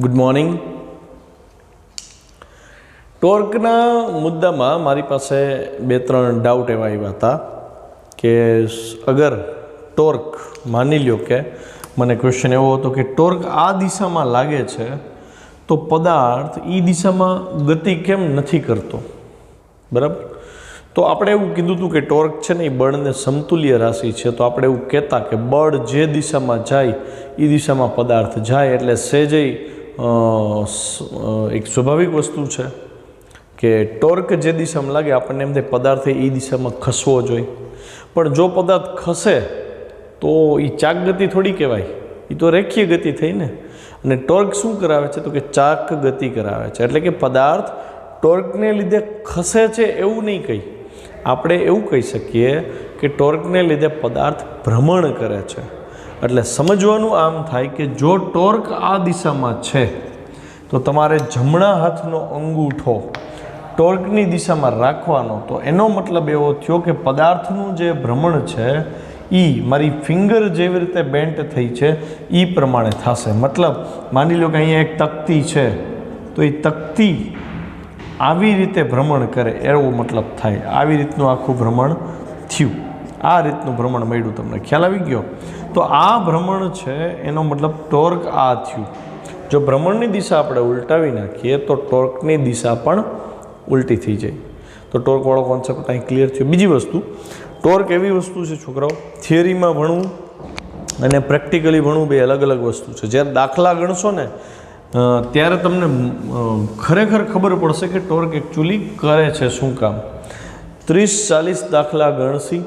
Good morning. ટોર્કના મુદ્દામાં મારી પાસે 2-3 ડાઉટ એવા આવ્યા હતા કે અગર ટોર્ક માની લ્યો કે મને ક્વેશ્ચન એવો હતો કે ટોર્ક આ દિશામાં લાગે છે તો પદાર્થ એ દિશામાં ગતિ કેમ નથી કરતો, બરાબર? તો આપણે એવું કીધું હતું કે ટોર્ક છે ને એ બળને સમતુલ્ય રાશિ છે. તો આપણે એવું કહેતા કે બળ જે દિશામાં જાય એ દિશામાં પદાર્થ જાય, એટલે સહેજે એક સ્વાભાવિક વસ્તુ છે કે ટોર્ક જે દિશામાં લાગે આપણને એમ થાય પદાર્થે એ દિશામાં ખસવો જોઈએ. પણ જો પદાર્થ ખસે તો એ ચાક ગતિ થોડી કહેવાય, એ તો રેખીય ગતિ થઈ ને. અને ટોર્ક શું કરાવે છે તો કે ચાક ગતિ કરાવે છે. એટલે કે પદાર્થ ટોર્કને લીધે ખસે છે એવું નહીં કહી, આપણે એવું કહી શકીએ કે ટોર્કને લીધે પદાર્થ ભ્રમણ કરે છે. એટલે સમજવાનું આમ થાય કે જો ટોર્ક આ દિશામાં છે તો તમારે જમણા હાથનો અંગૂઠો ટોર્કની દિશામાં રાખવાનો. તો એનો મતલબ એવો થયો કે પદાર્થનું જે ભ્રમણ છે એ મારી ફિંગર જેવી રીતે બેન્ટ થઈ છે એ પ્રમાણે થશે. મતલબ માની લો કે અહીંયા એક તકતી છે તો એ તકતી આવી રીતે ભ્રમણ કરે એવો મતલબ થાય. આવી રીતનું આખું ભ્રમણ થયું, આ રીતનું ભ્રમણ મળ્યું, તમને ખ્યાલ આવી ગયો? તો આ ભ્રમણ છે એનો મતલબ ટોર્ક આ થયું. જો ભ્રમણની દિશા આપણે ઉલટાવી નાખીએ તો ટોર્કની દિશા પણ ઉલટી થઈ જાય. તો ટોર્કવાળો કોન્સેપ્ટ અહીં ક્લિયર થયો. બીજી વસ્તુ, ટોર્ક એવી વસ્તુ છે છોકરાઓ, થિયરીમાં ભણવું અને પ્રેક્ટિકલી ભણવું બે અલગ અલગ વસ્તુ છે. જ્યારે દાખલા ગણશો ને ત્યારે તમને ખરેખર ખબર પડશે કે ટોર્ક એકચ્યુઅલી કરે છે શું કામ. 30-40 દાખલા ગણશી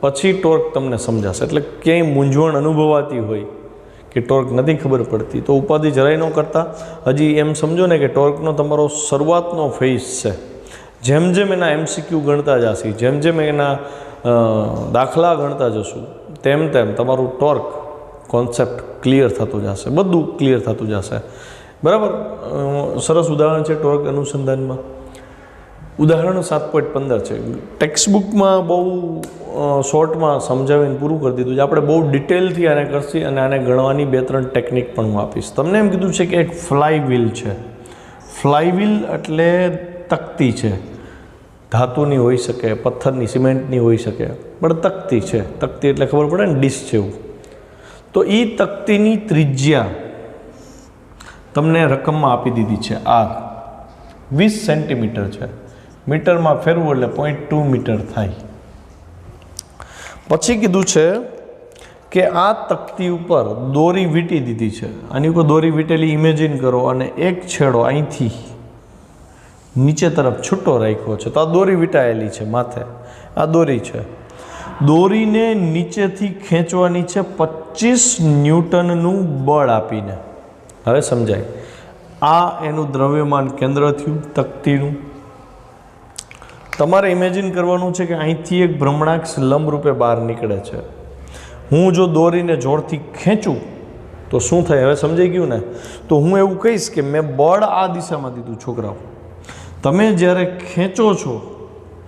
પછી ટોર્ક તમને સમજાશે. એટલે ક્યાંય મૂંઝવણ અનુભવાતી હોય કે ટોર્ક નથી ખબર પડતી તો ઉપાધિ જરાય ન કરતા. હજી એમ સમજો ને કે ટોર્કનો તમારો શરૂઆતનો ફેઝ છે. જેમ જેમ એના MCQ ગણતા જશી, જેમ જેમ એના દાખલા ગણતા જશું, તેમ તેમ તમારું ટોર્ક કોન્સેપ્ટ ક્લિયર થતું જશે, બધું ક્લિયર થતું જશે, બરાબર? સરસ ઉદાહરણ છે ટોર્ક અનુસંધાનમાં. ઉદાહરણ 7.15 છે. ટેક્સ્ટબુકમાં બહુ શોર્ટમાં સમજાવીને પૂરું કરી દીધું છે. આપણે બહુ ડિટેલથી આને કરશી અને આને ગણવાની 2-3 ટેકનિક પણ હું આપીશ. તમને એમ કીધું છે કે એક ફ્લાય વ્હીલ છે. ફ્લાય વ્હીલ એટલે તકતી છે, ધાતુની હોઈ શકે, પથ્થરની, સિમેન્ટની હોઈ શકે, પણ તકતી છે. તકતી એટલે ખબર પડે ને, ડીશ છે એવું. તો એ તકતીની ત્રિજ્યા તમને રકમમાં આપી દીધી છે R 20 સેન્ટીમીટર છે. મીટરમાં ફેરવું એટલે 0.2 મીટર થાય. પછી કીધું છે કે આ તકતી ઉપર દોરી વીંટી દીધી છે. આની ઉપર દોરી વીંટેલી ઇમેજિન કરો અને એક છેડો અહીંથી નીચે તરફ છૂટો રાખ્યો છે. તો આ દોરી વીંટાયેલી છે માથે, આ દોરી છે. દોરીને નીચેથી ખેંચવાની છે 25 ન્યૂટનનું બળ આપીને. હવે સમજાય. આ એનું દ્રવ્યમાન કેન્દ્ર થયું તકતીનું. તમારે ઇમેજિન કરવાનું છે કે અહીંથી એક ભ્રમણાક્ષ લંબ રૂપે બહાર નીકળે છે. હું જો દોરીને જોરથી ખેંચું તો શું થાય? હવે સમજાઈ ગયું ને? તો હું એવું કહીશ કે મેં બળ આ દિશામાં દીધું. છોકરાઓ, તમે જ્યારે ખેંચો છો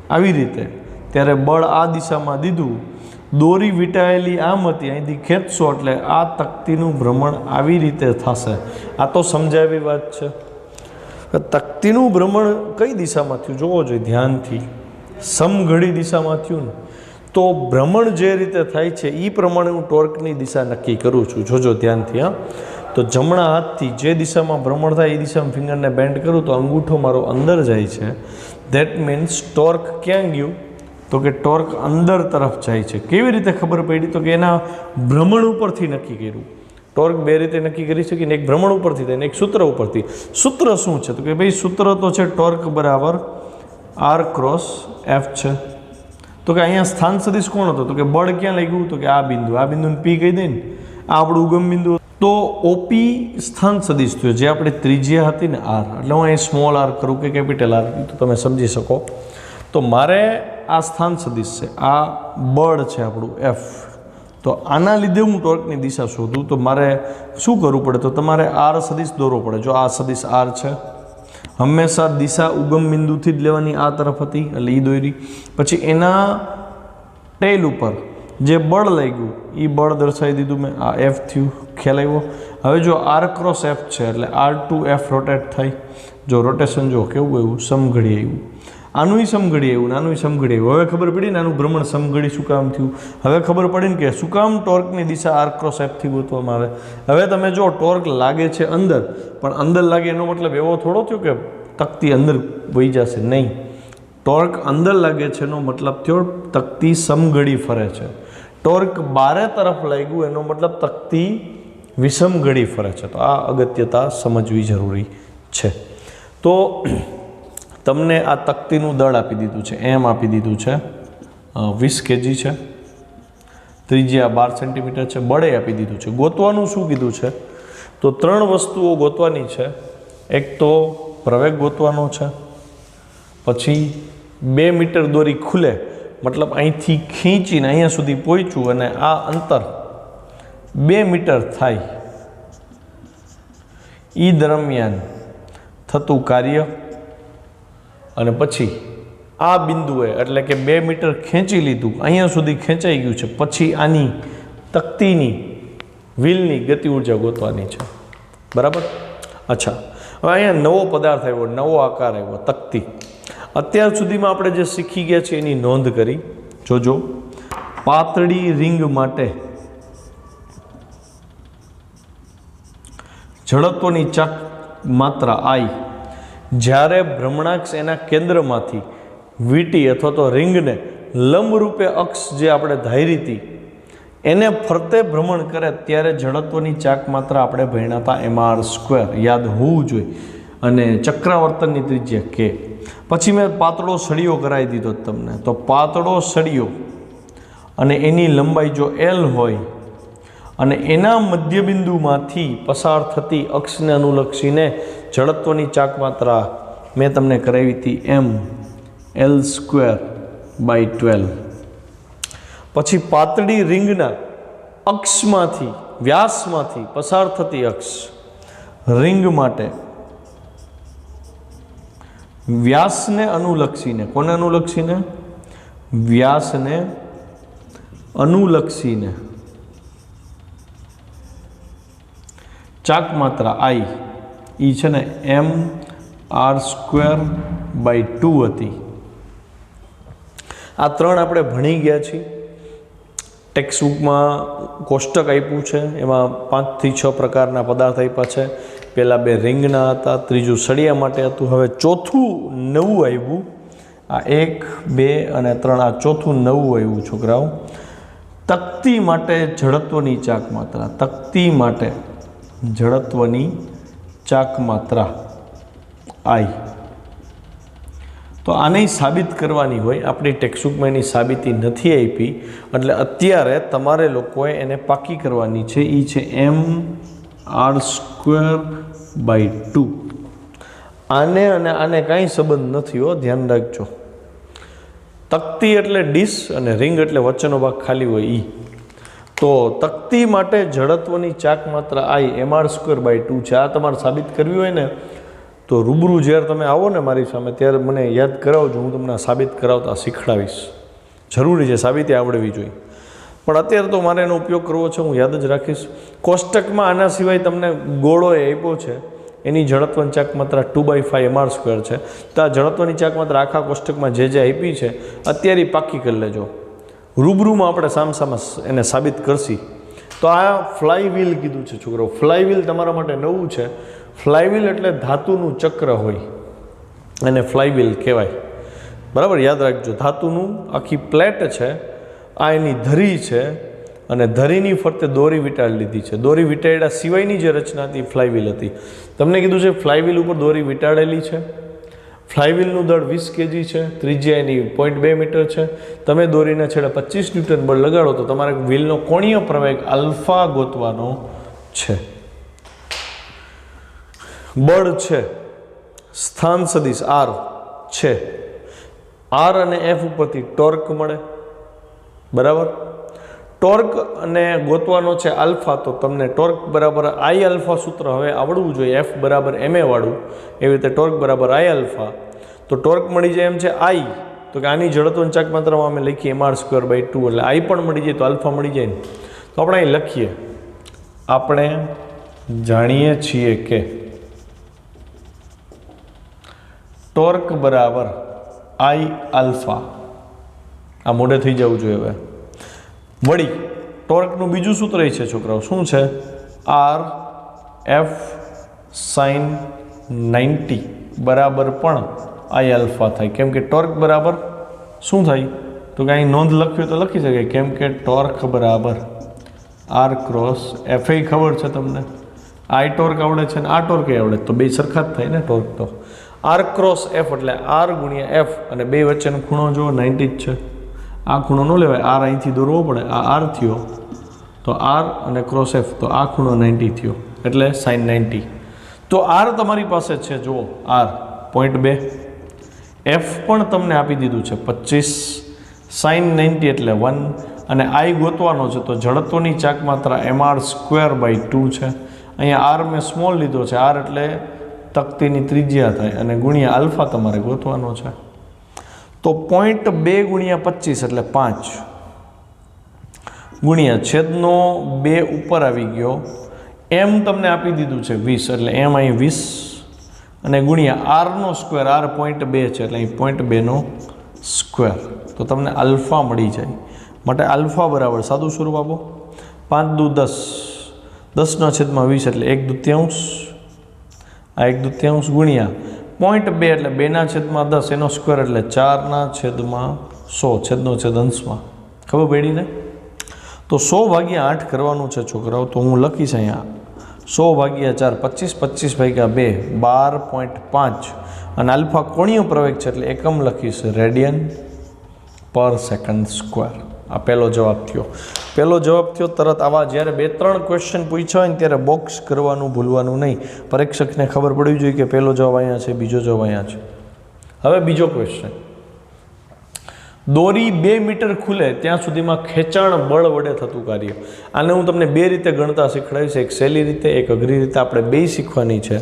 આવી રીતે ત્યારે બળ આ દિશામાં દીધું, દોરી વીંટાયેલી આમ હતી, અહીંથી ખેંચશો એટલે આ તકતીનું ભ્રમણ આવી રીતે થશે. આ તો સમજાવી વાત છે. તકતીનું ભ્રમણ કઈ દિશામાં થયું જોવો જોઈએ ધ્યાનથી. સમઘડી દિશામાં થયું ને, તો ભ્રમણ જે રીતે થાય છે એ પ્રમાણે હું ટોર્કની દિશા નક્કી કરું છું. જોજો ધ્યાનથી. હા, તો જમણા હાથથી જે દિશામાં ભ્રમણ થાય એ દિશામાં ફિંગરને બેન્ડ કરું તો અંગૂઠો મારો અંદર જાય છે. ધેટ મીન્સ ટોર્ક ક્યાં ગયું? તો કે ટોર્ક અંદર તરફ જાય છે. કેવી રીતે ખબર પડી? તો કે એના ભ્રમણ ઉપરથી નક્કી કર્યું. ટોર્ક બે રીતે નક્કી કરી શકીને, એક ભ્રમણ ઉપરથી થાય ને એક સૂત્ર ઉપરથી. સૂત્ર શું છે? તો કે ભાઈ સૂત્ર તો છે ટોર્ક બરાબર R ક્રોસ F છે. તો કે અહીંયા સ્થાન સદિશ કોણ હતો? તો કે બળ ક્યાં લાગ્યું? તો કે આ બિંદુ. આ બિંદુને P કહી દે ને, આ આપણું ઉગમ બિંદુ. તો OP સ્થાન સદિશ થયો, જે આપણે ત્રિજ્યા હતી ને R. એટલે હું અહીં સ્મોલ r કરું કે કેપિટલ R, તો તમે સમજી શકો. તો મારે આ સ્થાન સદિશ છે, આ બળ છે આપણું F. તો આના લીધે હું ટોર્કની દિશા શોધું તો મારે શું કરવું પડે? તો તમારે R સદિશ દોરવો પડે. જો આ સદિશ R છે, હંમેશા દિશા ઉગમ બિંદુથી જ લેવાની, આ તરફ હતી એટલે એ દોરી. પછી એના ટેલ ઉપર જે બળ લાગ્યું એ બળ દર્શાવી દીધું મેં. આ F થયું, ખ્યાલ આવ્યો? હવે જો આર ક્રોસ એફ છે એટલે R2F રોટેટ થાય. જો રોટેશન જો કેવું એવું સમઘડી આવ્યું, આનું સમઘડી આવ્યું ને આનું સમઘડી આવ્યું. હવે ખબર પડી ને આનું ભ્રમણ સમઘડી શું કામ થયું. હવે ખબર પડી ને કે શું કામ ટોર્કની દિશા આર ક્રોસ એફથી ગોતવામાં આવે. હવે તમે જો ટોર્ક લાગે છે અંદર, પણ અંદર લાગે એનો મતલબ એવો થોડો થયો કે તકતી અંદર વહી જશે. નહીં, ટોર્ક અંદર લાગે છે એનો મતલબ થયો તકતી સમઘડી ફરે છે. ટોર્ક બારે તરફ લાગ્યું એનો મતલબ તકતી વિષમઘડી ફરે છે. તો આ અગત્યતા સમજવી જરૂરી છે. તો તમને આ તકતીનું દળ આપી દીધું છે, એમ આપી દીધું છે 20 kg છે, ત્રિજ્યા 12 સેન્ટીમીટર છે, બળે આપી દીધું છે. ગોતવાનું શું કીધું છે? તો 3 વસ્તુઓ ગોતવાની છે. એક તો પ્રવેગ ગોતવાનો છે, પછી 2 મીટર દોરી ખુલે, મતલબ અહીંથી ખીંચીને અહીંયા સુધી પહોંચ્યું અને આ અંતર 2 મીટર થાય એ દરમિયાન થતું કાર્ય, અને પછી આ બિંદુએ એટલે કે 2 મીટર ખેંચી લીધું, અહીંયા સુધી ખેંચાઈ ગયું છે, પછી આની તકતીની વ્હીલની ગતિ ઉર્જા ગોતવાની છે. બરાબર? અચ્છા, હવે અહીંયા નવો પદાર્થ આવ્યો, નવો આકાર આવ્યો, તકતી. અત્યાર સુધીમાં આપણે જે શીખી ગયા છે એની નોંધ કરી જોજો. પાતળી રિંગ માટે ઝડપત્વની ચાક માત્રા I જ્યારે ભ્રમણાક્ષ એના કેન્દ્રમાંથી વીટી અથવા તો રિંગને લંબરૂપે અક્ષ જે આપણે ધારી હતી એને ફરતે ભ્રમણ કરે ત્યારે ઝડપત્વની ચાક માત્રા આપણે ભણ્યા હતા mr², યાદ હોવું જોઈએ. અને ચક્રાવર્તનની ત્રિજ્યા k. પછી મેં પાતળો સળિયો કરાવી દીધો તમને. તો પાતળો સળિયો અને એની લંબાઈ જો L હોય અને એના મધ્યબિંદુમાંથી પસાર થતી અક્ષને અનુલક્ષીને જડત્વની ચાક માત્રા મેં તમને કરાવી હતી mL²/12. પછી પાતળી રિંગના અક્ષમાંથી વ્યાસમાંથી પસાર થતી અક્ષ રિંગ માટે વ્યાસને અનુલક્ષીને, કોને અનુલક્ષીને? વ્યાસને અનુલક્ષીને ચાક માત્રા I એ છે ને mr²/2 હતી. આ 3 આપણે ભણી ગયા છીએ. ટેક્સ્ટબુકમાં કોષ્ટક આપ્યું છે, એમાં 5 થી 6 પ્રકારના પદાર્થ આપ્યા છે. પહેલાં 2 રિંગના હતા, ત્રીજું સળિયા માટે હતું. હવે ચોથું નવું આવ્યું, આ 1, 2 અને 3, આ ચોથું નવું આવ્યું છોકરાઓ. તકતી માટે જડત્વની ચાક માત્રા, તકતી માટે જડત્વની ચાક માત્રા I. તો આને સાબિત કરવાની હોય, આપણી ટેક્સ્ટબુકમાં એની સાબિતી નથી આપી, એટલે અત્યારે તમારે લોકોએ એને પાકી કરવાની છે. એ છે mr²/2. આને અને આને કાંઈ સંબંધ નથી હો, ધ્યાન રાખજો. તકતી એટલે ડીશ અને રિંગ એટલે વચ્ચેનો ભાગ ખાલી હોય ઈ. તો તકતી માટે જડત્વની ચાક માત્રા I mr²/2 છે. આ તમારે સાબિત કરવી હોય ને તો રૂબરૂ જ્યારે તમે આવો ને મારી સામે ત્યારે મને યાદ કરાવજો, હું તમને સાબિત કરાવતા શીખડાવીશ. જરૂરી છે, સાબિતી આવડવી જોઈએ. પણ અત્યારે તો મારે એનો ઉપયોગ કરવો છે, હું યાદ જ રાખીશ. કોષ્ટકમાં આના સિવાય તમને ગોળો એ આપ્યો છે, એની જડત્વની ચાક માત્રા 2/5 mr² છે. તો આ જડત્વની ચાક માત્રા આખા કોષ્ટકમાં જે આપી છે અત્યારે પાકી કરી લેજો. રૂબરૂમાં આપણે સામસામા એને સાબિત કરશી. તો આ ફ્લાય વ્હીલ કીધું છે છોકરો. ફ્લાય વ્હીલ તમારા માટે નવું છે. ફ્લાય વ્હીલ એટલે ધાતુનું ચક્ર હોય અને ફ્લાય વ્હીલ કહેવાય. બરાબર, યાદ રાખજો. ધાતુનું આખી પ્લેટ છે, આ એની ધરી છે અને ધરીની ફરતે દોરી વીંટાળી લીધી છે. દોરી વીંટાળ્યા સિવાયની જે રચના હતી ફ્લાય વ્હીલ હતી. તમને કીધું છે ફ્લાય વ્હીલ ઉપર દોરી વીંટાળેલી છે. ફ્લાય વ્હીલનું દળ 20 kg છે, ત્રિજ્યા એની 0.2 મીટર છે. તમે દોરીના છેડે 25 ન્યૂટન બળ લગાડો તો તમારે વ્હીલનો કોણીય પ્રવેગ આલ્ફા ગોતવાનો છે. બળ છે સ્થાન સદિશ R છે. R અને F ઉપરથી ટોર્ક મળે. બરાબર, ટોર્ક અને ગોતવાનો છે આલ્ફા. તો તમને ટોર્ક બરાબર I આલ્ફા સૂત્ર હવે આવડવું જોઈએ. F બરાબર ma વાળું, એવી રીતે ટોર્ક બરાબર I આલ્ફા. તો ટોર્ક મળી જાય એમ છે I, તો કે આની જડત્વની ચાક માત્રામાં અમે લખીએ mr²/2, એટલે I પણ મળી જાય તો આલ્ફા મળી જાય ને. તો આપણે અહીં લખીએ, આપણે જાણીએ છીએ કે ટોર્ક બરાબર આઈ આલ્ફા, આ મોઢે થઈ જવું જોઈએ હવે. વળી ટોર્કનું બીજું સૂત્ર છે છોકરાઓ, શું છે? આર એફ સાઇન 90 બરાબર પણ આઈ આલ્ફા થાય. કેમ કે ટોર્ક બરાબર શું થાય? તો કાંઈ નોંધ લખ્યું તો લખી શકે. કેમ કે ટોર્ક બરાબર આર ક્રોસ એફ એ ખબર છે તમને, આઈ ટોર્ક આવડે છે ને આ ટોર્ક એ આવડે, તો બે સરખા જ થાય ને ટોર્ક. તો આર ક્રોસ એફ એટલે આર ગુણ્યા એફ, અને બે વચ્ચેનો ખૂણો જો 90 જ છે. આ ખૂણો ન લેવાય, આર અહીંથી દોરવો પડે. આ આર થયો તો આર અને ક્રોસ એફ, તો આ ખૂણો 90 થયો એટલે સાઇન 90. તો આર તમારી પાસે છે, જુઓ આર 0.2, એફ પણ તમને આપી દીધું છે 25, સાઇન 90 એટલે 1, અને આઈ ગોતવાનો છે. તો જડત્વની ચાક માત્રા mr²/2 છે. અહીંયા આર મેં સ્મોલ લીધો છે, આર એટલે તકતીની ત્રિજ્યા થાય, અને ગુણ્યા આલ્ફા તમારે ગોતવાનો છે. તો 0.2 ગુણ્યા 25 એટલે 5, ગુણ્યા છેદનો 2 ઉપર આવી ગયો, એમ તમને આપી દીધું છે 20 એટલે એમ અહીં 20, અને ગુણ્યા આરનો સ્ક્વેર, આર 0.2 છે એટલે અહીં 0.2નો સ્ક્વેર, તો તમને આલ્ફા મળી જાય. માટે આલ્ફા બરાબર સાદું સ્વરૂપ આપો, 5 દુ 10, 10/20 એટલે 1/2, આ 1/2 ગુણ્યા 0.2 એટલે 2/10 એનો સ્ક્વેર એટલે 4/100, છેદનો છેદ અંશમાં. ખબર પડી ને? તો 100/8 કરવાનું છે છોકરાઓ. તો હું લખીશ અહીંયા 100/4 25, 25/2 12.5, અને આલ્ફા કોણીય પ્રવેગ છે એટલે એકમ લખીશ રેડિયન પર સેકન્ડ સ્ક્વેર. આ પહેલો જવાબ થયો. પહેલો જવાબ થયો. તરત આવા જ્યારે 2-3 ક્વેશ્ચન પૂછ્યા હોય ને ત્યારે બોક્સ કરવાનું ભૂલવાનું નહીં. પરીક્ષકને ખબર પડવી જોઈએ કે પહેલો જવાબ અહીંયા છે, બીજો જવાબ અહીંયા છે. હવે બીજો ક્વેશ્ચન, દોરી 2 મીટર ખુલે ત્યાં સુધીમાં ખેંચાણ બળ વડે થતું કાર્ય. આને હું તમને 2 રીતે ગણતા શીખવાડીશ, એક સહેલી રીતે, એક અઘરી રીતે. આપણે 2 શીખવાની છે.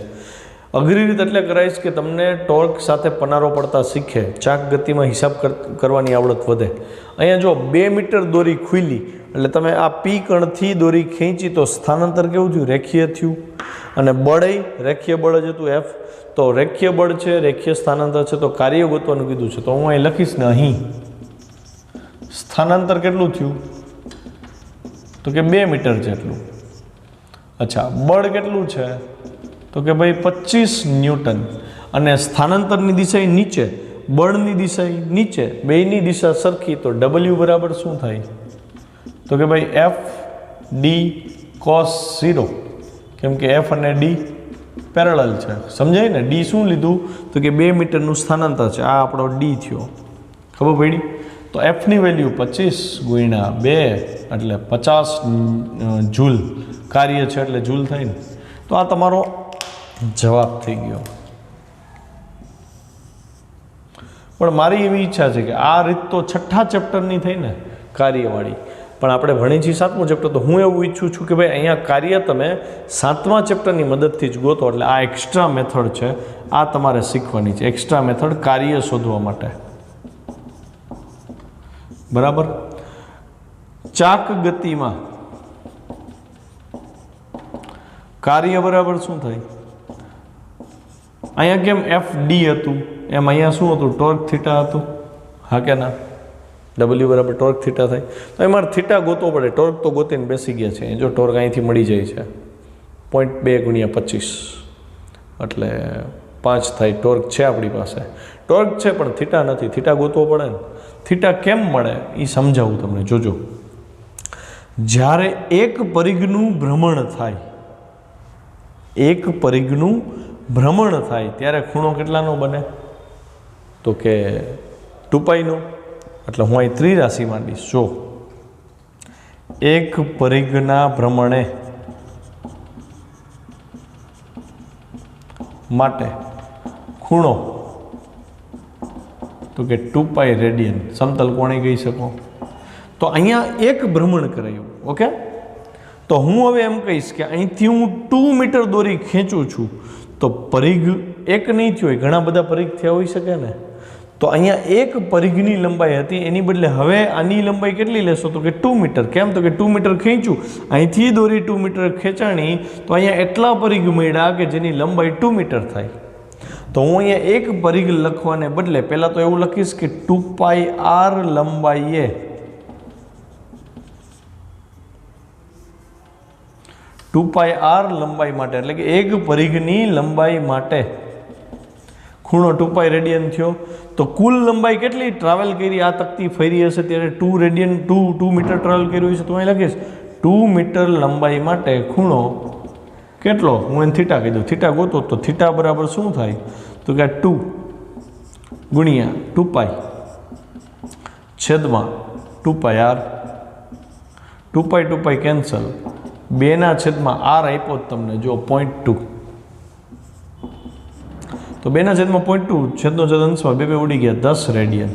અઘરી રીતે એટલે કરાવીશ કે તમને ટોર્ક સાથે પનારો પડતા શીખે, ચાક ગતિમાં હિસાબ કરવાની આવડત વધે. અહીંયા જો 2 મીટર દોરી ખુલી એટલે તમે આ પી કણથી દોરી ખેંચી તો સ્થાનાંતર કેવું થયું? રેખીય થયું. અને બળ રેખીય બળ જ હતું એફ. તો રેખીય બળ છે, રેખીય સ્થાનાંતર છે, તો કાર્ય ગોતવાનું કીધું છે. તો હું અહીં લખીશ ને, અહીં સ્થાનાંતર કેટલું થયું? તો કે 2 મીટર જેટલું. અચ્છા, બળ કેટલું છે? તો કે ભાઈ 25 ન્યૂટન. અને સ્થાનાંતરની દિશા નીચે, બળની દિશા નીચે, બેયની દિશા સરખી, તો ડબલ્યુ બરાબર શું થાય? તો કે ભાઈ એફ ડી કોસ 0. કેમ કે એફ અને ડી પેરેલલ છે. સમજાય ને? ડી શું લીધું? તો કે 2 મીટરનું સ્થાનાંતર છે. આ આપણો ડી થયો. ખબર પડી? તો એફની વેલ્યુ 25 ગુણ્યા 2 એટલે 50 જૂલ કાર્ય છે એટલે જૂલ થાય ને. તો આ તમારો જવાબ થઈ ગયો. પણ મારી એવી ઈચ્છા છે કે આ રીત તો 6થા ચેપ્ટરની થઈ ને કાર્યવાળી, પણ આપણે ભણી છીએ 7મું ચેપ્ટર. તો હું એવું ઈચ્છું છું કે ભાઈ અહીંયા કાર્ય તમે 7મા ચેપ્ટરની મદદથી જ ગોતો. એટલે આ એક્સ્ટ્રા મેથડ છે, આ તમારે શીખવાની છે. એક્સ્ટ્રા મેથડ કાર્ય શોધવા માટે. બરાબર? ચાક ગતિમાં કાર્ય બરાબર શું થાય? અહીંયા કેમ એફ ડી હતું એમ અહીંયા શું હતું? ટોર્ક થીટા હતું. હા કે ના? ડબલ્યુ બરાબર ટોર્ક થીટા થાય. તો એમાં થીટા ગોતવો પડે. ટોર્ક તો ગોતીને બેસી ગયા છે. જો ટોર્ક અહીંથી મળી જાય છે 0.2 ગુણ્યા 25 એટલે 5 થાય. ટોર્ક છે આપણી પાસે, ટોર્ક છે પણ થીટા નથી. થીટા ગોતવો પડે ને. થીટા કેમ મળે એ સમજાવું તમને, જોજો. જ્યારે એક પરિઘનું ભ્રમણ થાય, એક પરિઘનું ભ્રમણ થાય ત્યારે ખૂણો કેટલાનો બને? તો કે 2π નો. એટલે હું અહીં ત્રિરાશિ માંડીશ. જો એક પરિઘના ભ્રમણે માટે ખૂણો તો કે 2π રેડિયન. સમતલ કોણે કહી શકો? તો અહીંયા એક ભ્રમણ કરાયું. ઓકે, તો હું હવે એમ કહીશ કે અહીંથી હું 2 મીટર દોરી ખેંચું છું તો પરિઘ એક નહીં થયો હોય, ઘણા બધા પરિઘ થયા હોઈ શકે ને. તો અહીંયા એક પરિઘની લંબાઈ હતી, એની બદલે હવે આની લંબાઈ કેટલી લેશો તો કે 2 મીટર. કેમ તો કે 2 મીટર ખેંચ્યું, અહીંથી દોરી 2 મીટર ખેંચાણી, તો અહીંયા એટલા પરિઘ મળ્યા કે જેની લંબાઈ 2 મીટર થાય. તો હું અહીંયા એક પરિઘ લખવાને બદલે પહેલાં તો એવું લખીશ કે 2πr લંબાઈએ 2πr લંબાઈ માટે, એટલે કે એક પરિઘની લંબાઈ માટે ખૂણો 2π રેડિયન થયો. તો કુલ લંબાઈ કેટલી ટ્રાવેલ કરી, આ તકતી ફરી હશે ત્યારે 2 રેડિયન 2 મીટર ટ્રાવેલ કર્યું છે. તો અહીં લખીશ 2 મીટર લંબાઈ માટે ખૂણો કેટલો, હું એને થીટા કહી દઉં. થીટા ગોતો તો થીટા બરાબર શું થાય તો કે 2 ગુણ્યા 2π છેદમાં 2πr. 2π કેન્સલ, 2 છેદમાં r આપ્યો જ તમને જો 0.2. તો 2 છેદમાં 0.2 છેદનો છેદ અંશમાં 2 ઉડી ગયા 10 રેડિયન.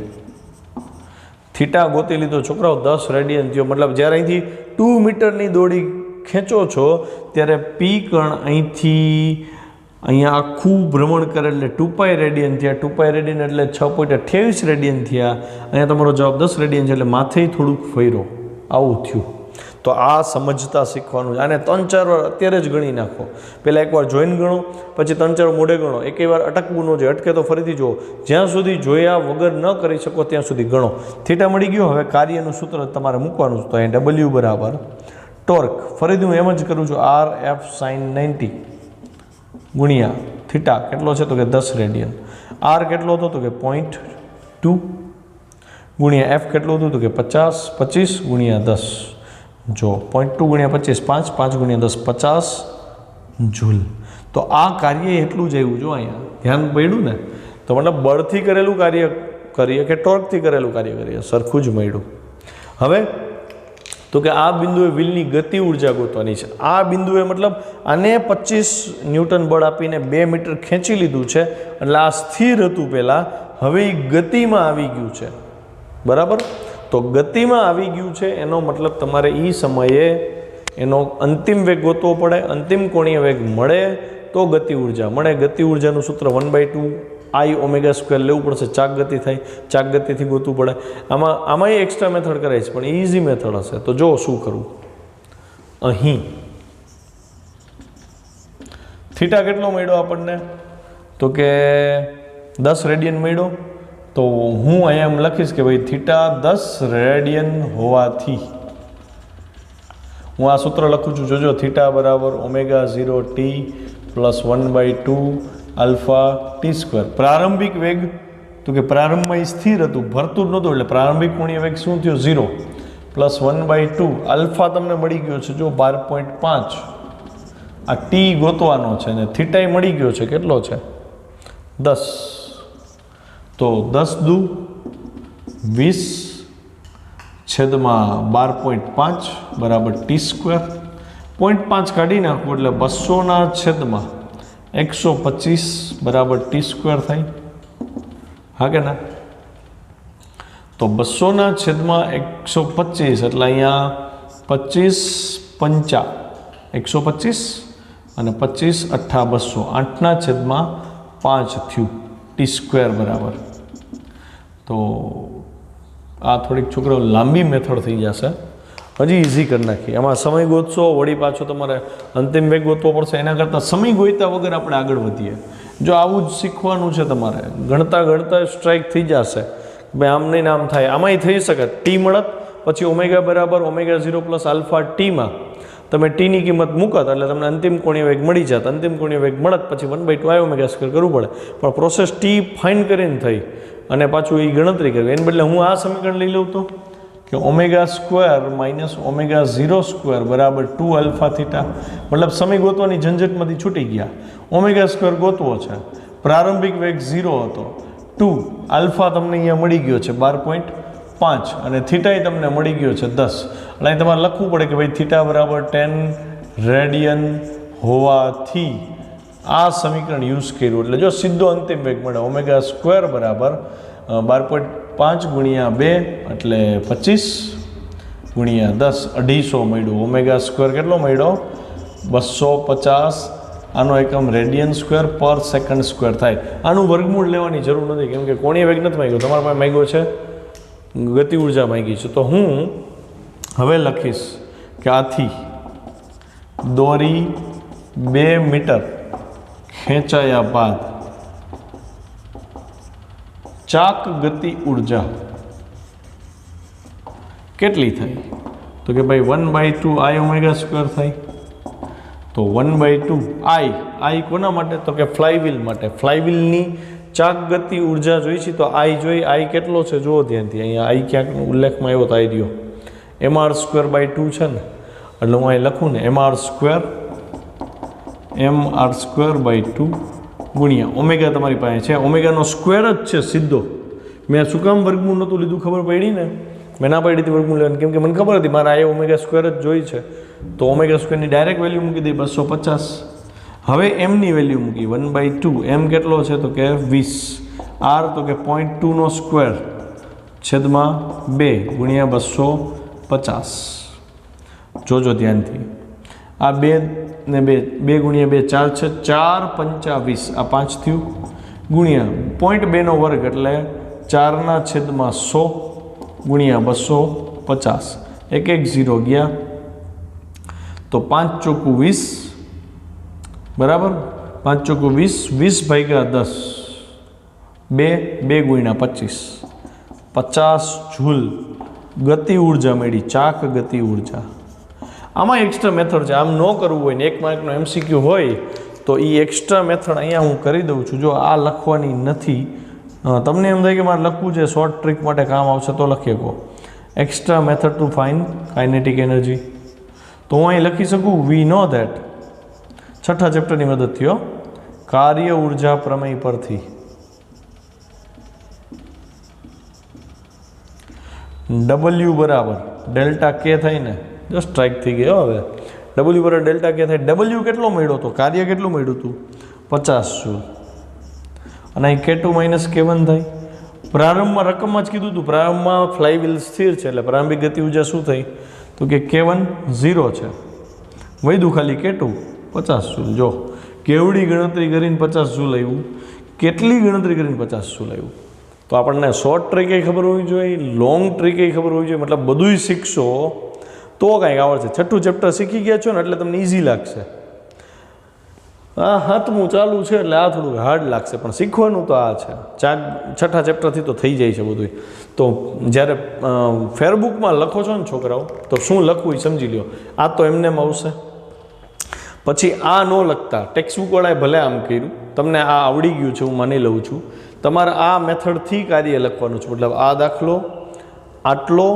થીટા ગોતી લીધો છોકરાઓ, 10 રેડિયન થયો. મતલબ જ્યારે અહીંથી 2 મીટરની દોડી ખેંચો છો ત્યારે પી કણ અહીંથી અહીંયા આખું ભ્રમણ કરે એટલે 2π રેડિયન થયા. 2π રેડિયન એટલે 6.28 રેડિયન થયા. અહીંયા તમારો જવાબ 10 રેડિયન છે, એટલે માથે થોડુંક ફેરો આવું થયું. તો આ સમજતા શીખવાનું છે. આને 3-4 વાર અત્યારે જ ગણી નાખો. પહેલાં એકવાર જોઈને ગણો, પછી 3-4 મોઢે ગણો. એકેય વાર અટકવું ન જોઈએ, અટકે તો ફરીથી જુઓ. જ્યાં સુધી જોયા વગર ન કરી શકો ત્યાં સુધી ગણો. થીટા મળી ગયો. હવે કાર્યનું સૂત્ર તમારે મૂકવાનું છે. તો અહીં W બરાબર ટોર્ક, ફરીથી હું એમ જ કરું છું, RF sin 90 ગુણ્યા થીટા કેટલો છે તો કે 10 રેડિયન. R કેટલો હતો તો કે 0.2 ગુણ્યા F કેટલું હતું તો કે 25 ગુણ્યા 10. જો 0.2 ગુણ્યા 25 5 ગુણ્યા 10 50 જૂલ. તો આ કાર્ય એટલું જ આવ્યું. જો અહીંયા ધ્યાન પડ્યું ને, તો મતલબ બળથી કરેલું કાર્ય કરીએ કે ટોર્કથી કરેલું કાર્ય કરીએ સરખું જ મળ્યું. હવે તો કે આ બિંદુએ વ્હીલની ગતિ ઉર્જા ગોતવાની છે. આ બિંદુએ મતલબ આને 25 ન્યૂટન બળ આપીને 2 મીટર ખેંચી લીધું છે, એટલે આ સ્થિર હતું પહેલાં, હવે એ ગતિમાં આવી ગયું છે. બરાબર? તો ગતિમાં આવી ગયું છે એનો મતલબ તમારે એ સમયે એનો અંતિમ વેગ ગોતવો પડે. અંતિમ કોણીય વેગ મળે તો ગતિ ઉર્જા મળે. ગતિ ઉર્જાનું સૂત્ર 1/2 I ω² લેવું પડશે. ચાક ગતિ થાય, ચાક ગતિથી ગોતવું પડે. આમાંય એક્સ્ટ્રા મેથડ કરાય છે, પણ ઇઝી મેથડ હશે. તો જો શું કરવું, અહીં થીટા કેટલો મળ્યો આપણને તો કે 10 રેડિયન મળ્યો. તો હું અહીંયા એમ લખીશ કે ભાઈ થીટા 10 રેડિયન હોવાથી હું આ સૂત્ર લખું છું. જોજો, થીટા બરાબર ω0t + 1/2 આલ્ફા t². પ્રારંભિક વેગ તો કે પ્રારંભમાં સ્થિર હતું, ભરતું જ નહોતું, એટલે પ્રારંભિક કોણીય વેગ શું થયો 0 + 1/2 આલ્ફા તમને મળી ગયો છે જો 12.5. આ ટી ગોતવાનો છે ને થીટાઈ મળી ગયો છે કેટલો છે 10. તો 10 દુ 20 છેદમાં 12.5 બરાબર t². 0.5 કાઢી નાખવું એટલે 200 છેદમાં 125 બરાબર t² થાય. હા કે ના? તો 200 છેદમાં 125 એટલે અહીંયા 25 5 125 અને 25 8 200, 8 છેદમાં 5 થયું t² બરાબર. તો આ થોડીક છોકરાઓ લાંબી મેથડ થઈ જશે, હજી ઇઝી કરી નાખીએ. એમાં સમય ગોતશો, વળી પાછો તમારે અંતિમ વેગ ગોતવો પડશે. એના કરતાં સમય ગોત્યા વગર આપણે આગળ વધીએ. જો આવું જ શીખવાનું છે તમારે, ગણતા ગણતા સ્ટ્રાઇક થઈ જશે ભાઈ આમ નહીં આમ થાય. આમાંય થઈ શકે ટી મળત, પછી ઓમેગા બરાબર ω0 + આલ્ફા ટીમાં તમે ટીની કિંમત મૂકત એટલે તમને અંતિમ કોણીય વેગ મળી જાત. અંતિમ કોણીય વેગ મળત પછી 1/2 I ω² કરવું પડે. પણ પ્રોસેસ ટી ફાઇન કરીને થઈ અને પાછું એ ગણતરી કરવી. એને બદલે હું આ સમીકરણ લઈ લઉં તો કે ω² - ω0² બરાબર 2 આલ્ફા થીટા. મતલબ સમય ગોતવાની ઝંઝટમાંથી છૂટી ગયા. ω² ગોતવો છે, પ્રારંભિક વેગ 0 હતો, 2 આલ્ફા તમને અહીંયા મળી ગયો છે 12.5 અને થીટાઈ તમને મળી ગયો છે 10. એટલે અહીં તમારે લખવું પડે કે ભાઈ થીટા બરાબર 10 રેડિયન હોવાથી આ સમીકરણ યુઝ કર્યું એટલે જો સીધો અંતિમ વેગ મળે ω² બરાબર 12.5 ગુણ્યા 2 એટલે 25 ગુણ્યા 10 250 મળ્યું. ω² કેટલો મળ્યો 250 આનો એકમ રેડિયન સ્ક્વેર પર સેકન્ડ સ્ક્વેર થાય. આનું વર્ગમૂળ લેવાની જરૂર નથી, કેમ કે કોણીય વેગ નથી માંગ્યો, તમારા પાસે માંગ્યો છે ગતિ ઉર્જા માંગી છે. તો હું હવે લખીશ કે આથી દોરી 2 મીટર ખેંચાયા બાદ ચાક ગતિ ઉર્જા કેટલી થાય? તો કે ભાઈ 1/2 I ઓમેગા સ્ક્વેર થાય. તો 1/2 I કોના માટે? તો કે ફ્લાયવ્હીલ માટે. ફ્લાયવ્હીલની ચાક ગતિ ઉર્જા જોઈ છે, તો I જોઈ. I કેટલો છે જુઓ ધ્યાનથી, અહીંયા I ક્યાંક ઉલ્લેખમાં આવ્યો તો I રહ્યો mr²/2 છે ને, એટલે હું અહીં લખું ને mr²/2 ગુણ્યા ઓમેગા તમારી પાસે છે, ઓમેગાનો સ્ક્વેર જ છે સીધો. મેં શું કામ વર્ગમૂળ નહોતું લીધું ખબર પડી ને, મેં ના પાડી હતી વર્ગમૂળ લેવાની, કેમ કે મને ખબર હતી મારે આ ઓમેગા સ્ક્વેર જ જોઈ છે. તો ઓમેગા સ્ક્વેરની ડાયરેક્ટ વેલ્યુ મૂકી દઈ 250. હવે એમની વેલ્યુ મૂકી 1/2. એમ કેટલો છે? તો કે 20. આર તો કે 0.2 સ્ક્વેર છેદમાં 2 ગુણ્યા 250. જોજો ધ્યાનથી, આ 2 ને 2 ગુણ્યા 2 4 છે, 4 પંચા 20, આ 5 થયું, ગુણ્યા 0.2 વર્ગ એટલે 4/100 ગુણ્યા 250. 1 1 0 ગયા, તો 5 ચોકુ 20 બરાબર. 5 ચોકુ 20, 20/10, 2 ગુણ્યા 25, 50 જૂલ ગતિ ઉર્જા મળી, ચાક ગતિ ઉર્જા. આમાં એક્સ્ટ્રા મેથડ છે, આમ ન કરવું હોય ને 1 માર્કનો MCQ હોય તો એ એક્સ્ટ્રા મેથડ અહીંયા હું કરી દઉં છું. જો આ લખવાની નથી, તમને એમ થાય કે મારે લખવું છે શોર્ટ ટ્રીક માટે કામ આવશે તો લખી શકો. Extra method to find kinetic energy. તો હું અહીં લખી શકું વી નો ધેટ, છઠ્ઠા ચેપ્ટરની મદદથી કાર્ય ઉર્જા પ્રમેય પરથી W બરાબર ડેલ્ટા કે થાય ને, જસ્ટ સ્ટ્રાઇક થઈ ગયો. હવે W બરાબર ડેલ્ટા કે થાય. W કેટલો મળ્યો હતો? કાર્ય કેટલું મળ્યું હતું? 50 જૂલ. અને અહીં K2 - K1 થાય. પ્રારંભમાં રકમમાં જ કીધું હતું, પ્રારંભમાં ફ્લાયવ્હીલ સ્થિર છે એટલે પ્રારંભિક ગતિ ઉર્જા શું થઈ? તો કે K1 0 છે, વધ્યું ખાલી K2 50 જૂલ. જો કેવડી ગણતરી કરીને 50 જૂલ આવ્યું, કેટલી ગણતરી કરીને 50 જૂલ આવ્યું. તો આપણને શોર્ટ ટ્રીકે ખબર હોવી જોઈએ, લોંગ ટ્રીકે ખબર હોવી જોઈએ, મતલબ બધુંય શીખશો તો કાંઈક આવડશે. છઠ્ઠું ચેપ્ટર શીખી ગયા છો ને એટલે તમને ઇઝી લાગશે. આ હાથમું ચાલુ છે એટલે આ થોડુંક હાર્ડ લાગશે, પણ શીખવાનું તો આ છે. છઠ્ઠા ચેપ્ટરથી તો થઈ જાય છે બધું. તો જ્યારે ફેરબુકમાં લખો છો ને છોકરાઓ, તો શું લખવું એ સમજી લો. આ તો એમને આવશે, પછી આ ન લખતા ટેક્સ્ટબુકવાળાએ ભલે આમ કર્યું, તમને આ આવડી ગયું છે હું માની લઉં છું. તમારે આ મેથડથી કાર્ય લખવાનું છે, મતલબ આ દાખલો, આટલો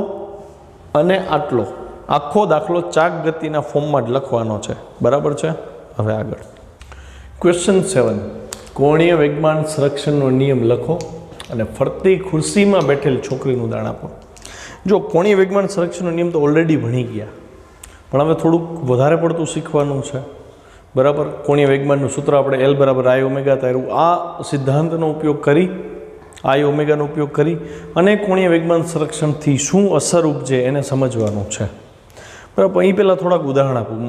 અને આટલો, આખો દાખલો ચાક ગતિના ફોર્મમાં જ લખવાનો છે. બરાબર છે? હવે આગળ ક્વેશ્ચન 7, કોણીય વેગમાન સંરક્ષણનો નિયમ લખો અને ફરતી ખુરશીમાં બેઠેલ છોકરીનું દાન આપો. જો કોણીય વેગમાન સંરક્ષણનો નિયમ તો ઓલરેડી ભણી ગયા, પણ હવે થોડુંક વધારે પડતું શીખવાનું છે. બરાબર? કોણીય વેગમાનનું સૂત્ર આપણે L બરાબર I ઓમેગા તાર્યું. આ સિદ્ધાંતનો ઉપયોગ કરી, I ઓમેગાનો ઉપયોગ કરી અને કોણીય વેગમાન સંરક્ષણથી શું અસર ઉપજે એને સમજવાનું છે. બરાબર? એ પહેલાં થોડાક ઉદાહરણ આપું.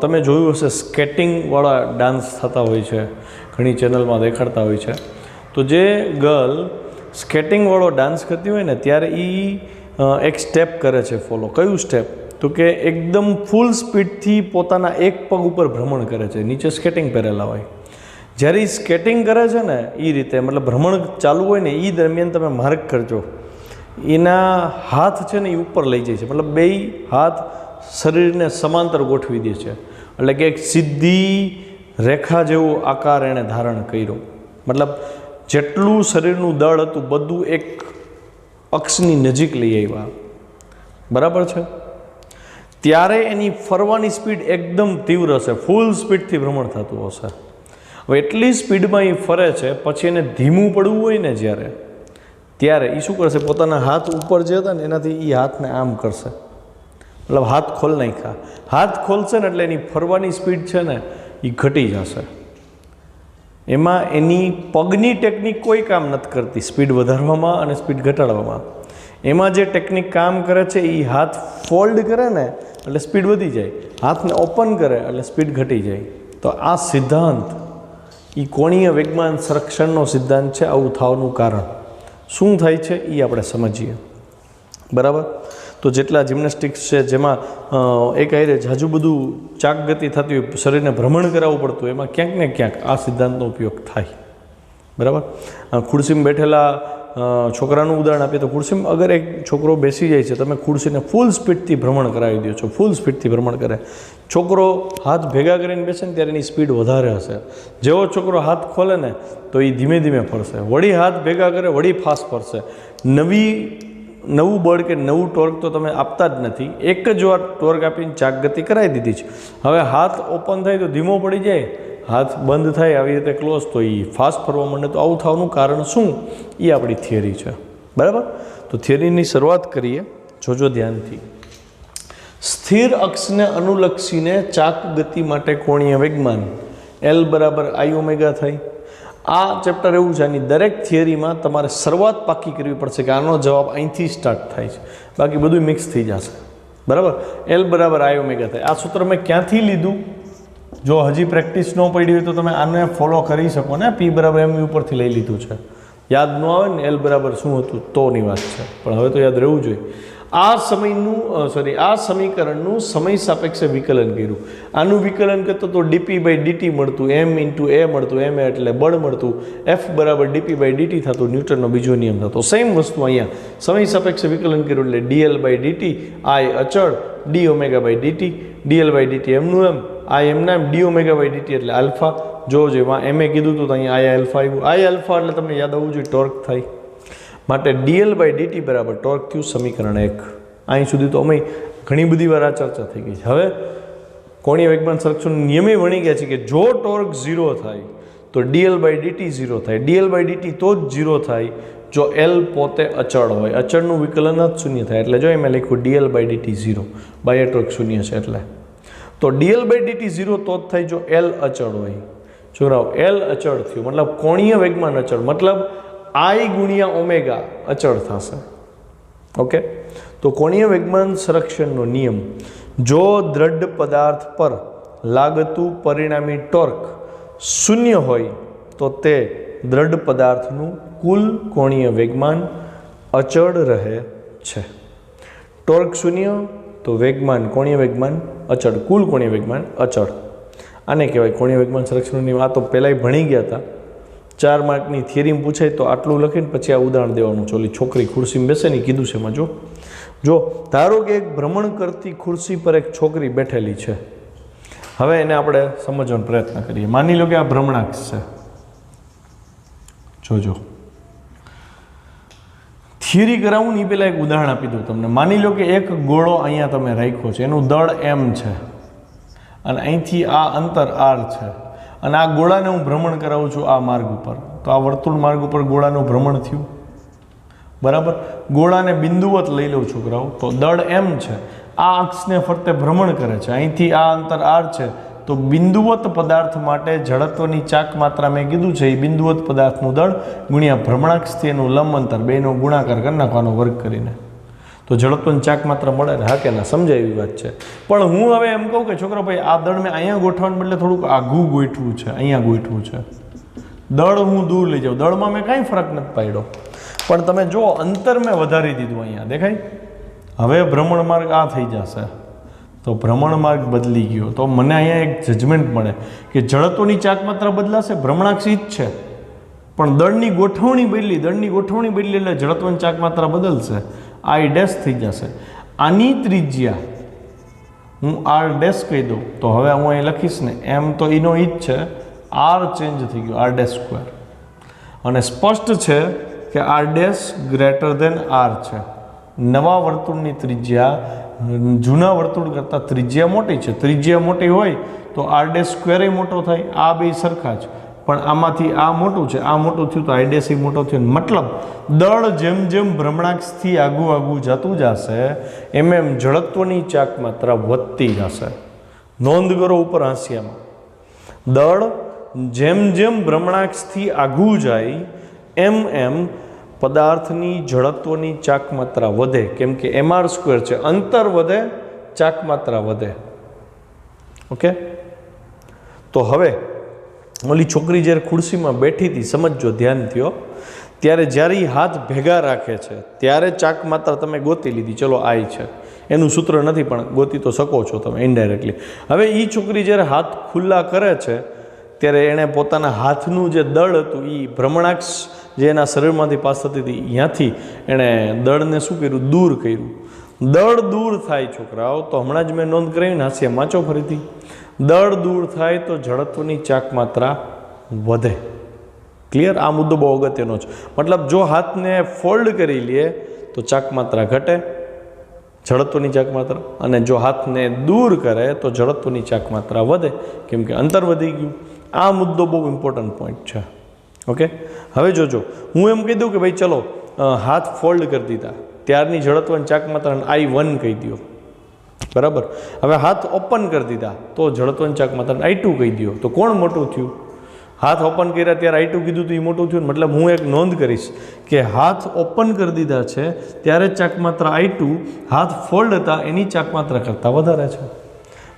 તમે જોયું હશે સ્કેટિંગવાળા ડાન્સ થતા હોય છે, ઘણી ચેનલમાં દેખાડતા હોય છે. તો જે ગર્લ સ્કેટિંગવાળો ડાન્સ કરતી હોય ને ત્યારે એ એક સ્ટેપ કરે છે ફોલો. કયું સ્ટેપ? તો કે એકદમ ફૂલ સ્પીડથી પોતાના એક પગ ઉપર ભ્રમણ કરે છે, નીચે સ્કેટિંગ પહેરેલા હોય. જ્યારે એ સ્કેટિંગ કરે છે ને એ રીતે, મતલબ ભ્રમણ ચાલુ હોય ને એ દરમિયાન તમે માર્ક કરજો, એના હાથ છે ને એ ઉપર લઈ જાય છે, મતલબ બે હાથ શરીરને સમાંતર ગોઠવી દે છે, એટલે કે એક સીધી રેખા જેવો આકાર એણે ધારણ કર્યો. મતલબ જેટલું શરીરનું દળ હતું બધું એક અક્ષની નજીક લઈ આવ્યા. બરાબર છે? ત્યારે એની ફરવાની સ્પીડ એકદમ તીવ્ર હશે, ફૂલ સ્પીડથી ભ્રમણ થતું હશે. હવે એટલી સ્પીડમાં એ ફરે છે, પછી એને ધીમું પડવું હોય ને જ્યારે, ત્યારે એ શું કરશે? પોતાના હાથ ઉપર જે હતા ને એનાથી એ હાથને આમ કરશે, મતલબ હાથ ખોલ નાખ્યા. હાથ ખોલશે ને એટલે એની ફરવાની સ્પીડ છે ને એ ઘટી જશે. એમાં એની પગની ટેકનિક કોઈ કામ નથી કરતી સ્પીડ વધારવામાં અને સ્પીડ ઘટાડવામાં. એમાં જે ટેકનિક કામ કરે છે એ હાથ ફોલ્ડ કરે ને એટલે સ્પીડ વધી જાય, હાથને ઓપન કરે એટલે સ્પીડ ઘટી જાય. તો આ સિદ્ધાંત એ કોણીય વેગમાન સંરક્ષણનો સિદ્ધાંત છે. આવું થવાનું કારણ શું થાય છે એ આપણે સમજીએ. બરાબર. તો જેટલા જિમ્નેસ્ટિક્સ છે જેમાં એક આયરે જાજુ બધું ચાક ગતિ થતી હોય, શરીરને ભ્રમણ કરાવવું પડતું હોય, એમાં ક્યાંક ને ક્યાંક આ સિદ્ધાંતનો ઉપયોગ થાય. બરાબર. ખુરશીમાં બેઠેલા છોકરાનું ઉદાહરણ આપીએ તો ખુરશીમાં અગર એક છોકરો બેસી જાય છે, તમે ખુરશીને ફૂલ સ્પીડથી ભ્રમણ કરાવી દો છો, ફૂલ સ્પીડથી ભ્રમણ કરે, છોકરો હાથ ભેગા કરીને બેસે ને ત્યારે એની સ્પીડ વધારે હશે. જેવો છોકરો હાથ ખોલે ને તો એ ધીમે ધીમે ફરશે, વળી હાથ ભેગા કરે વળી ફાસ્ટ ફરશે. નવું બળ કે નવું ટોર્ક તો તમે આપતા જ નથી. એક જ વાર ટોર્ક આપીને ચાક ગતિ કરાવી દીધી છે. હવે હાથ ઓપન થાય તો ધીમો પડી જાય, હાથ બંધ થાય આવી રીતે ક્લોઝ તો એ ફાસ્ટ ફરવા માંડે. તો આવું થવાનું કારણ શું એ આપણી થિયરી છે. બરાબર. તો થિયરીની શરૂઆત કરીએ. જોજો ધ્યાનથી. સ્થિર અક્ષને અનુલક્ષીને ચાક ગતિ માટે કોણીય વેગમાન L બરાબર I ઓમેગા થાય. આ ચેપ્ટર એવું છે, આની દરેક થિયરીમાં તમારે શરૂઆત પાકી કરવી પડશે કે આનો જવાબ અહીંથી સ્ટાર્ટ થાય છે, બાકી બધું મિક્સ થઈ જશે. બરાબર. L બરાબર I ઓમેગા થાય. આ સૂત્ર મેં ક્યાંથી લીધું? જો હજી પ્રેક્ટિસ ન પડી હોય તો તમે આને ફોલો કરી શકો ને. P બરાબર M ઉપરથી લઈ લીધું છે. યાદ ન આવે ને L બરાબર શું હતું તોની વાત છે, પણ હવે તો યાદ રહેવું જોઈએ. આ સમીકરણનું સમય સાપેક્ષે વિકલન કર્યું. આનું વિકલન કરતો તો dp/dt મળતું, m × a મળતું, m એટલે બળ મળતું, F બરાબર dp/dt થતું, ન્યૂટનનો બીજો નિયમ થતો. સેમ વસ્તુ અહીંયા સમય સાપેક્ષે વિકલન કર્યું એટલે dl/dt, I અચળ, d ω/dt, dl/dt એમનું એમ, I એમના એમ, d ω/dt એટલે આલ્ફા. જોજો એમાં એમે કીધું હતું તો અહીંયા I આલ્ફા આવ્યું. I આલ્ફા એટલે તમને યાદ આવવું જોઈએ ટોર્ક થાય, માટે dl/dt બરાબર ટોર્ક થયું. સમીકરણ 1. અહીં સુધી તો અમે ઘણી બધી વાર આ ચર્ચા થઈ ગઈ છે. હવે કોણીય વેગમાન સંરક્ષણનો નિયમે વણી ગયા છે કે જો ટોર્ક 0 થાય તો dl/dt 0 થાય. dl/dt તો જ 0 થાય જો L પોતે અચળ હોય. અચળનું વિકલન જ શૂન્ય થાય. એટલે જો એમાં લખ્યું dl/dt 0, બાહ્ય ટોર્ક શૂન્ય છે એટલે. તો dl/dt 0 તો જ થાય જો L અચળ હોય. છોકરાઓ L અચળ થયું મતલબ કોણીય વેગમાન અચળ, મતલબ I × ઓમેગા અચળ થશે. ઓકે. તો કોણીય વેગમાન સંરક્ષણનો નિયમ, જો દ્રઢ પદાર્થ પર લાગતું પરિણામી ટોર્ક શૂન્ય હોય તો તે દ્રઢ પદાર્થનું કુલ કોણીય વેગમાન અચળ રહે છે. ટોર્ક શૂન્ય તો વેગમાન કોણીય વેગમાન અચળ, કુલ કોણીય વેગમાન અચળ. આને કહેવાય કોણીય વેગમાન સંરક્ષણનો નિયમ. આ તો પહેલાંય ભણી ગયા હતા. 4 માર્કની થિયરીમાં પૂછાય તો આટલું લખીને પછી આ ઉદાહરણ દેવાનું છે. ઓલી છોકરી ખુરશીમાં બેસે ને કીધું છે એમાં. જો ધારો કે એક ભ્રમણ કરતી ખુરશી પર એક છોકરી બેઠેલી છે. હવે એને આપણે સમજવાનો પ્રયત્ન કરીએ. માની લો કે આ ભ્રમણાક્ષ છે. જોજો થિયરી કરાવું ને એ પહેલાં એક ઉદાહરણ આપી દઉં તમને. માની લો કે એક ગોળો અહીંયા તમે રાખ્યો છે, એનું દળ m છે અને અહીંથી આ અંતર r છે, અને આ ગોળાને હું ભ્રમણ કરાવું છું આ માર્ગ ઉપર. તો આ વર્તુળ માર્ગ ઉપર ગોળાનું ભ્રમણ થયું. બરાબર. ગોળાને બિંદુવત લઈ લઉં છોકરાઓ, તો દળ m છે, આ અક્ષને ફરતે ભ્રમણ કરે છે, અહીંથી આ અંતર r છે. તો બિંદુવત પદાર્થ માટે જડત્વની ચાક માત્રા મેં કીધું છે એ બિંદુવત પદાર્થનું દળ ગુણ્યા ભ્રમણાક્ષથી એનું લંબ અંતર, બેનો ગુણાકાર કરી નાખવાનો વર્ગ કરીને. તો જડત્વની ચાક માત્રા મળે ને? હા કે ના? સમજાય એવી વાત છે. પણ હું હવે એમ કહું કે છોકરા ભાઈ આ દળ મેં અહીંયા ગોઠવાને બદલે થોડુંક આઘું ગોઠવું છે, અહીંયા ગોઠવું છે. દળ હું દૂર લઈ જાઉં, દળમાં મેં કાંઈ ફરક નથી પાડ્યો, પણ તમે જો અંતર મેં વધારી દીધું. અહીંયા દેખાય? હવે ભ્રમણ માર્ગ આ થઈ જશે, તો ભ્રમણ માર્ગ બદલી ગયો. તો મને અહીંયા એક જજમેન્ટ મળે કે જડત્વની ચાક માત્રા બદલાશે, ભ્રમણાક્ષ જ છે, પણ દળની ગોઠવણી બદલી. દળની ગોઠવણી બદલી એટલે જડત્વની ચાક માત્રા બદલશે, I ડેશ થઈ જશે. આની ત્રિજ્યા હું R ડેશ કહી દઉં તો હવે હું અહીં લખીશ ને એમ, તો એનો જ છે, R ચેન્જ થઈ ગયો, R ડેશ સ્ક્વેર. અને સ્પષ્ટ છે કે R dash greater than R છે. નવા વર્તુળની ત્રિજ્યા જૂના વર્તુળ કરતાં ત્રિજ્યા મોટી છે. ત્રિજ્યા મોટી હોય તો R ડેશ સ્ક્વેર મોટો થાય. આ બે સરખા જ, પણ આમાંથી આ મોટું છે, આ મોટું થયું તો I ડેશ મોટો થયો. મતલબ દળ જેમ જેમ ભ્રમણાક્ષથી આગું જતું જશે એમ એમ જડત્વની ચાક માત્રા વધતી જશે. નોંધ કરો ઉપર હાંસિયામાં, દળ જેમ જેમ ભ્રમણાક્ષથી આગું જાય એમ એમ પદાર્થની જડત્વની ચાક માત્રા વધે, કેમ કે mr² છે. અંતર વધે, ચાક માત્રા વધે. ઓકે. તો હવે ઓલી છોકરી જ્યારે ખુરશીમાં બેઠી હતી, સમજજો ધ્યાનથી હો, ત્યારે જ્યારે એ હાથ ભેગા રાખે છે ત્યારે ચાક માત્ર તમે ગોતી લીધી, ચલો આઈ છે, એનું સૂત્ર નથી પણ ગોતી તો શકો છો તમે ઇનડાયરેક્ટલી. હવે એ છોકરી જ્યારે હાથ ખુલ્લા કરે છે ત્યારે એણે પોતાના હાથનું જે દળ હતું એ ભ્રમણાક્ષ જે એના શરીરમાંથી પાસ થતી હતી ત્યાંથી એણે દળને શું કર્યું, દૂર કર્યું. દળ દૂર થાય છોકરાઓ તો હમણાં જ મેં નોંધ કરાવી ને, હાસ્ય વાંચો ફરીથી. દળ દૂર થાય તો જડત્વની ચાક માત્રા વધે. ક્લિયર? આ મુદ્દો બહુ અગત્યનો છે. મતલબ જો હાથને ફોલ્ડ કરી લે તો ચાક માત્રા ઘટે, જડત્વની ચાક માત્રા, અને જો હાથને દૂર કરે તો જડત્વની ચાક માત્રા વધે, કેમ કે અંતર વધી ગયું. આ મુદ્દો બહુ ઇમ્પોર્ટન્ટ પોઈન્ટ છે. ઓકે, હવે જોજો, હું એમ કહી દઉં કે ભાઈ ચલો હાથ ફોલ્ડ કરી દીધા, ત્યારની જડત્વની ચાક માત્રા I1 કહી દો, બરાબર. હવે હાથ ઓપન કરી દીધા તો જડત્વની ચાક માત્રા I2 કહી દો. તો કોણ મોટું થયું? હાથ ઓપન કર્યા ત્યારે I2 કીધું તો એ મોટું થયું. મતલબ હું એક નોંધ કરીશ કે હાથ ઓપન કરી દીધા છે ત્યારે ચાક માત્રા I2, હાથ ફોલ્ડ હતા એની ચાક માત્રા કરતાં વધારે છે.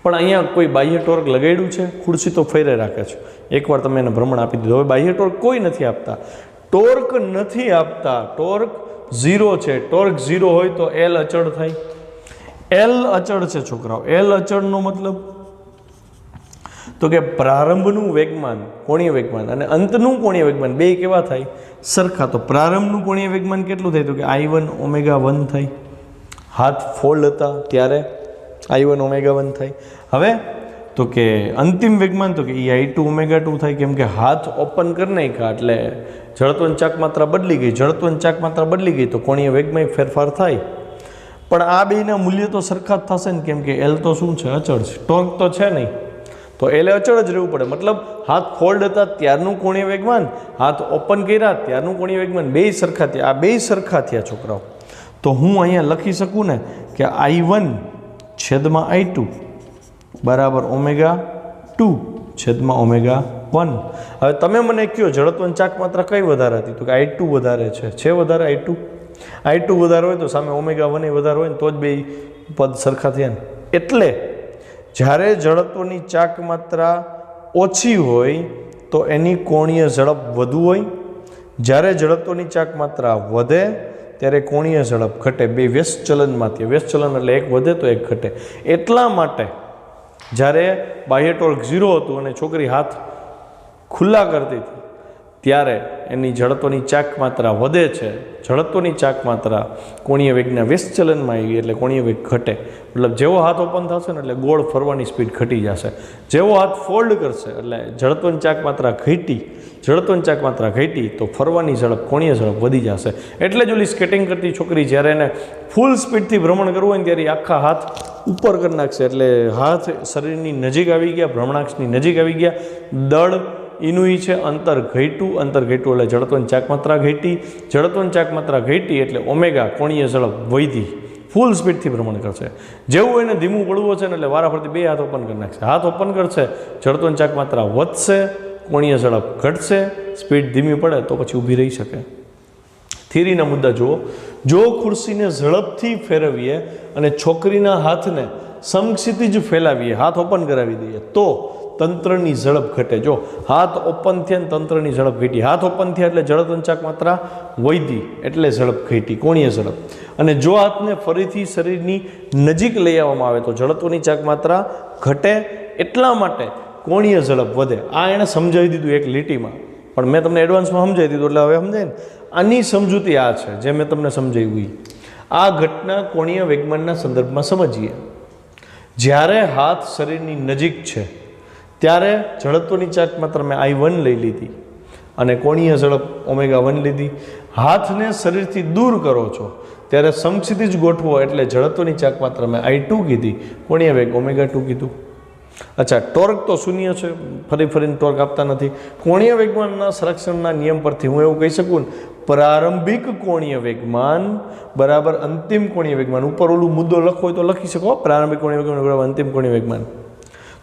પણ અહીંયા કોઈ બાહ્ય ટોર્ક લગાડ્યું છે? ખુરશી તો ફેરે રાખે છે. એકવાર તમે એને ભ્રમણ આપી દીધું. હવે બાહ્ય ટોર્ક કોઈ નથી આપતા, ટોર્ક નથી આપતા, ટોર્ક 0 છે. ટોર્ક 0 હોય તો L અચળ થાય. L અચળ છે છોકરાઓ. L અચળનો મતલબ તો કે પ્રારંભનું વેગમાન, કોણીય વેગમાન, અને અંતનું કોણીય વેગમાન બે કેવા થાય? સરખા. તો પ્રારંભનું કોણીય વેગમાન કેટલું થાય? તો કે I1 ω1 થાય. હાથ ફોલ્ડ હતા ત્યારે I1 ω1 થાય. હવે તો કે અંતિમ વેગમાન તો કે I2 ω2 થાય, કેમ કે હાથ ઓપન કરી નાખ્યા એટલે જડત્વની ચાક માત્રા બદલી ગઈ. જડત્વની ચાક માત્રા બદલી ગઈ તો કોણીય વેગમાં ફેરફાર થાય. પણ આ બેના મૂલ્ય તો સરખા જ થશે ને, કેમ કે L તો શું છે? અચળ છે. ટોર્ક તો છે નહીં, તો L અચળ જ રહેવું પડે. મતલબ હાથ ફોલ્ડ હતા ત્યારનું કોણીય વેગમાન, હાથ ઓપન કર્યા ત્યારનું કોણીય વેગમાન બે સરખા થયા. આ બે સરખા થયા છોકરાઓ. તો હું અહીંયા લખી શકું ને કે I1 છેદમાં I2 બરાબર ω2 છેદમાં ω1. હવે તમે મને કહો જડત્વની ચાક માત્રા કઈ વધારે હતી? તો કે I2 વધારે છે વધારે I2 વધારે હોય તો સામે ω1 એ વધારે હોય ને તો જ બે પદ સરખા થયા ને. એટલે જ્યારે જડત્વની ચાક માત્રા ઓછી હોય તો એની કોણીય ઝડપ વધુ હોય, જ્યારે જડત્વની ચાક માત્રા વધે ત્યારે કોણીય ઝડપ ઘટે. બે વ્યસ્ત ચલનમાંથી, વ્યસ્ત ચલન એટલે એક વધે તો એક ઘટે. એટલા માટે જ્યારે બાહ્ય ટોર્ક 0 હતું અને છોકરી હાથ ખુલ્લા કરતી હતી ત્યારે એની જડત્વની ચાક માત્રા વધે છે. જડત્વની ચાક માત્રા કોણીય વેગના વ્યસ્ત ચલનમાં આવી એટલે કોણીય વેગ ઘટે. મતલબ જેવો હાથ ઓપન થશે ને એટલે ગોળ ફરવાની સ્પીડ ઘટી જશે. જેવો હાથ ફોલ્ડ કરશે એટલે જડત્વની ચાક માત્રા ઘટી, જડત્વની ચાક માત્રા ઘટી તો ફરવાની ઝડપ, કોણીય ઝડપ વધી જશે. એટલે જ ઓલી સ્કેટિંગ કરતી છોકરી જ્યારે એને ફૂલ સ્પીડથી ભ્રમણ કરવું હોય ને ત્યારે આખા હાથ ઉપર કરી નાખશે. એટલે હાથ શરીરની નજીક આવી ગયા, ભ્રમણાક્ષની નજીક આવી ગયા. દળ એનું છે, અંતર ઘટ્યું એટલે જડત્વની ચાક માત્રા ઘટી, જડત્વની ચાક માત્રા ઘટી એટલે ઓમેગા કોણીય ઝડપ વધી, ફૂલ સ્પીડથી ભ્રમણ કરશે. જેવું એને ધીમું પડવું છે ને એટલે વારાફરતી બે હાથ ઓપન કરી નાખશે. હાથ ઓપન કરશે, જડત્વની ચાક માત્રા વધશે, કોણીય ઝડપ ઘટશે, સ્પીડ ધીમી પડે તો પછી ઊભી રહી શકે. થિયરીના મુદ્દા જુઓ. જો ખુરશીને ઝડપથી ફેરવીએ અને છોકરીના હાથને સમક્ષિતિજ ફેલાવીએ, હાથ ઓપન કરાવી દઈએ તો તંત્રની ઝડપ ઘટે. જો હાથ ઓપન થયા ને તંત્રની ઝડપ ઘટી, હાથ ઓપન થયા એટલે જડત્વની ચાક માત્રા વધી એટલે ઝડપ ઘટી, કોણીય ઝડપ. અને જો હાથને ફરીથી શરીરની નજીક લઈ આવવામાં આવે તો જડત્વની ચાક માત્રા ઘટે, એટલા માટે કોણીય ઝડપ વધે. આ એણે સમજાવી દીધું એક લીટીમાં, પણ મેં તમને એડવાન્સમાં સમજાવી દીધું એટલે હવે સમજાય ને. આની સમજૂતી આ છે જે મેં તમને સમજાવ્યું. આ ઘટના કોણીય વેગમાનના સંદર્ભમાં સમજીએ. જ્યારે હાથ શરીરની નજીક છે ત્યારે જડત્વની ચાક માત્રા મેં I1 લઈ લીધી અને કોણીય ઝડપ ω1 લીધી. હાથને શરીરથી દૂર કરો છો ત્યારે સમક્ષિતિજ ગોઠવો એટલે જડત્વની ચાક માત્રા મેં I2 કીધી, કોણીય વેગ ω2 કીધું. અચ્છા, ટોર્ક તો શૂન્ય છે, ફરીને ટોર્ક આપતા નથી. કોણીય વેગમાનના સંરક્ષણના નિયમ પરથી હું એવું કહી શકું ને, પ્રારંભિક કોણીય વેગમાન બરાબર અંતિમ કોણીય વેગમાન. ઉપર ઓલું મુદ્દો લખો હોય તો લખી શકો, પ્રારંભિક કોણીય વેગમાન બરાબર અંતિમ કોણીય વેગમાન.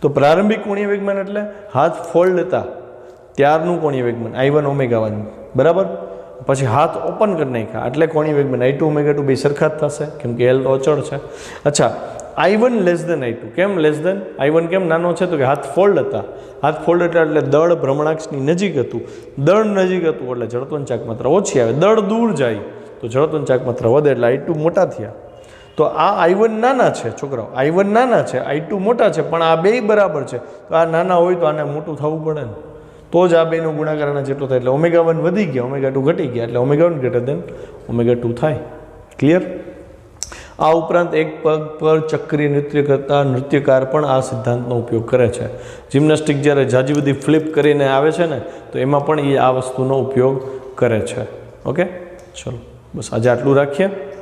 તો પ્રારંભિક કોણીય વેગમાન એટલે હાથ ફોલ્ડ હતા ત્યારનું કોણીય વેગમાન I1 ω1 બરાબર. પછી હાથ ઓપન કરી નાખ્યા એટલે કોણીય વેગમાન I2 ω2 બે સરખા જ થશે, કેમ કે L તો અચળ છે. અચ્છા, I1 લેસ દેન I2. કેમ લેસ દેન? I1 કેમ નાનો છે? તો કે હાથ ફોલ્ડ હતા. હાથ ફોલ્ડ એટલે દળ ભ્રમણાક્ષની નજીક હતું. દળ નજીક હતું એટલે જડત્વની ચાક માત્રા ઓછી આવે. દળ દૂર જાય તો જડત્વની ચાક માત્રા વધે એટલે I2 મોટા થયા. તો આ I1 નાના છે છોકરાઓ, I1 નાના છે, I2 મોટા છે, પણ આ બે બરાબર છે. તો આ નાના હોય તો આને મોટું થવું પડે ને, તો જ આ બેનો ગુણાકાર આના જેટલો થાય. એટલે ω1 વધી ગયા, ω2 ઘટી ગયા, એટલે ω1 ગ્રેટર દેન ω2 થાય. ક્લિયર? આ ઉપરાંત એક પગ પર ચક્રીય નૃત્ય કરતા નૃત્યકાર પણ આ સિદ્ધાંતનો ઉપયોગ કરે છે. જિમ્નાસ્ટિક જ્યારે જાજી બધી ફ્લિપ કરીને આવે છે ને, તો એમાં પણ એ આ વસ્તુનો ઉપયોગ કરે છે. ઓકે, ચલો બસ આજે આટલું રાખીએ.